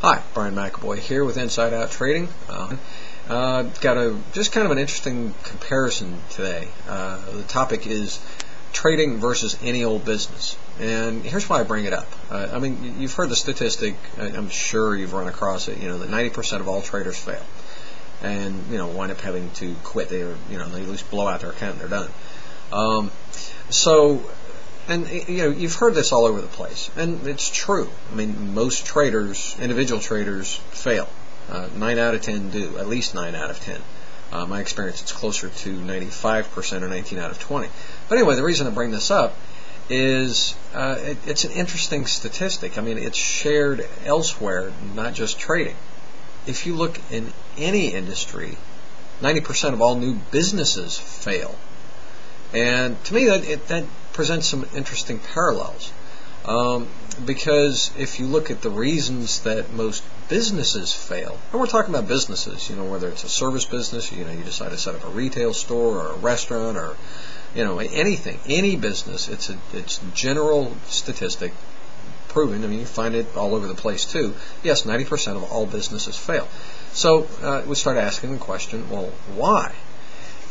Hi, Brian McAvoy here with Inside Out Trading. Got just kind of an interesting comparison today. The topic is trading versus any old business. And here's why I bring it up. I mean, you've heard the statistic, I'm sure you've run across it, that 90% of all traders fail. And, wind up having to quit. They at least blow out their account and they're done. You've heard this all over the place, and it's true. I mean, most traders, individual traders, fail. 9 out of 10 do, at least 9 out of 10. My experience, it's closer to 95% or 19 out of 20. But anyway, the reason I bring this up is it's an interesting statistic. I mean, it's shared elsewhere, not just trading. If you look in any industry, 90% of all new businesses fail. And to me, that presents some interesting parallels. Because if you look at the reasons that most businesses fail, and we're talking about businesses, whether it's a service business, you decide to set up a retail store or a restaurant or, anything, any business, it's general statistic proven. I mean, you find it all over the place too. Yes, 90% of all businesses fail. So we start asking the question, well, why?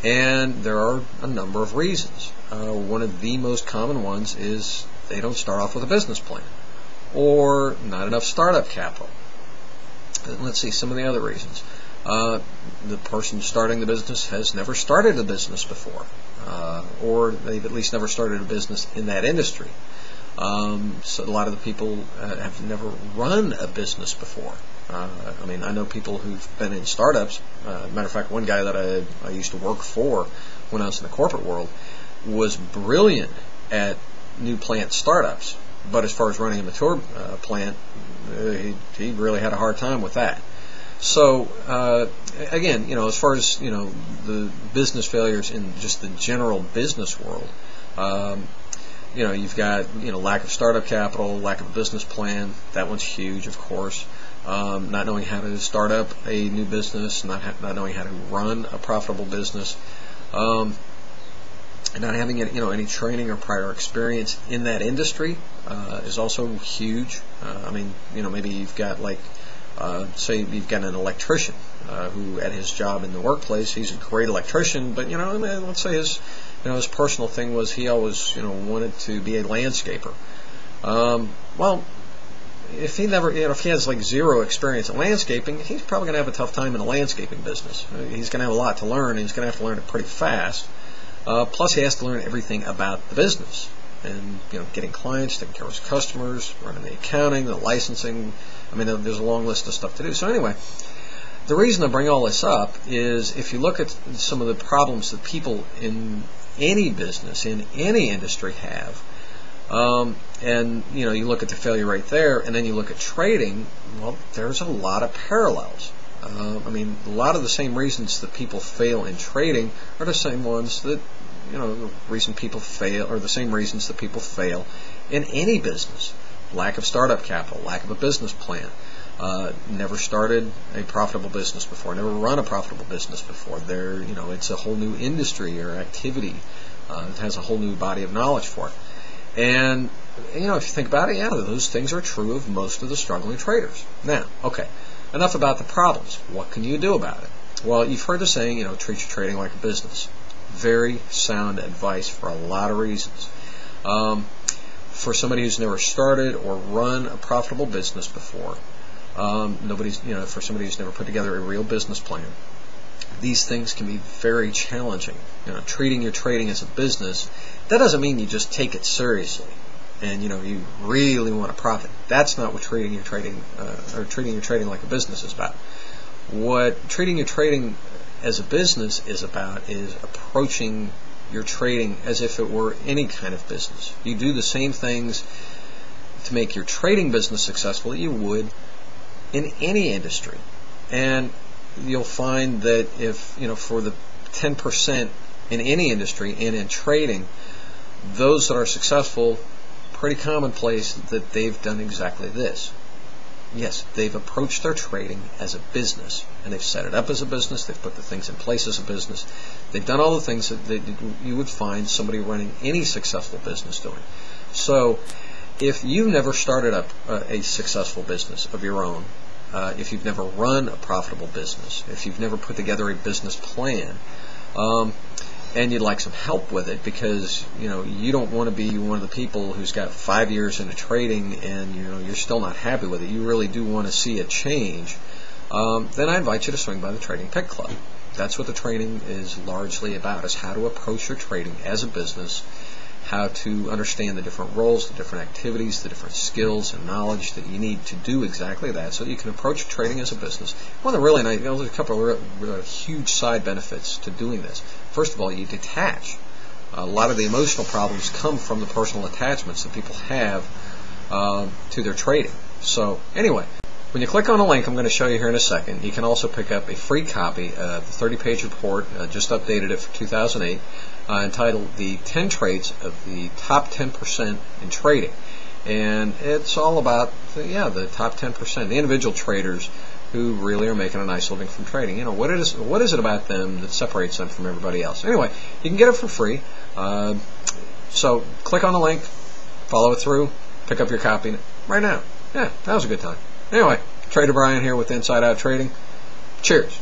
And there are a number of reasons. One of the most common ones is they don't start off with a business plan, or not enough startup capital. Let's see some of the other reasons. The person starting the business has never started a business before, or they've at least never started a business in that industry. So a lot of the people have never run a business before. I know people who've been in startups. Matter of fact, one guy that I used to work for when I was in the corporate world was brilliant at new plant startups, but as far as running a mature plant, he really had a hard time with that. So again, as far as the business failures in just the general business world, you've got lack of startup capital, lack of a business plan. That one's huge, of course. Not knowing how to start up a new business, not knowing how to run a profitable business, and not having any training or prior experience in that industry is also huge. Maybe you've got say you've got an electrician who at his job in the workplace, he's a great electrician, but let's say his personal thing was he always wanted to be a landscaper. Well, if he has zero experience in landscaping, he's probably going to have a tough time in the landscaping business. He's going to have a lot to learn, and he's going to have to learn it pretty fast. Plus, he has to learn everything about the business, and getting clients, taking care of his customers, running the accounting, the licensing. There's a long list of stuff to do. So anyway, the reason I bring all this up is if you look at some of the problems that people in any business, in any industry have, and you look at the failure rate there, and then you look at trading, well, there's a lot of parallels. A lot of the same reasons that people fail in trading are the same ones that, the reason people fail, or the same reasons that people fail in any business. Lack of startup capital, lack of a business plan, never started a profitable business before, never run a profitable business before. It's a whole new industry or activity. It has a whole new body of knowledge for it. And, if you think about it, yeah, those things are true of most of the struggling traders. Now, okay, enough about the problems. What can you do about it? Well, you've heard the saying, treat your trading like a business. Very sound advice for a lot of reasons. For somebody who's never started or run a profitable business before, for somebody who's never put together a real business plan, these things can be very challenging. Treating your trading as a business, that doesn't mean you just take it seriously and you really want to profit. That's not what treating your trading like a business is about. What treating your trading as a business is about is approaching your trading as if it were any kind of business. You do the same things to make your trading business successful that you would in any industry. And you'll find that if, for the 10% in any industry and in trading, those that are successful, pretty commonplace that they've done exactly this. Yes, they've approached their trading as a business, and they've set it up as a business, they've put the things in place as a business, they've done all the things that you would find somebody running any successful business doing. So, if you've never started up a successful business of your own, if you've never run a profitable business, if you've never put together a business plan, and you'd like some help with it, because you don't want to be one of the people who's got 5 years into trading and you're still not happy with it. You really do want to see a change. Then I invite you to swing by the Trading Pit Club. That's what the training is largely about, is how to approach your trading as a business, how to understand the different roles, the different activities, the different skills and knowledge that you need to do exactly that, so that you can approach trading as a business. One of the really nice, there's a couple of huge side benefits to doing this. First of all, you detach. A lot of the emotional problems come from the personal attachments that people have to their trading. So anyway, when you click on a link I'm going to show you here in a second, you can also pick up a free copy of the 30-page report. Just updated it for 2008, entitled The 10 Traits of the Top 10% in Trading. And it's all about the top 10%, the individual traders who really are making a nice living from trading. What is it about them that separates them from everybody else? Anyway, you can get it for free. So click on the link, follow it through, pick up your copy right now. Yeah, that was a good time. Anyway, Trader Brian here with Inside Out Trading. Cheers.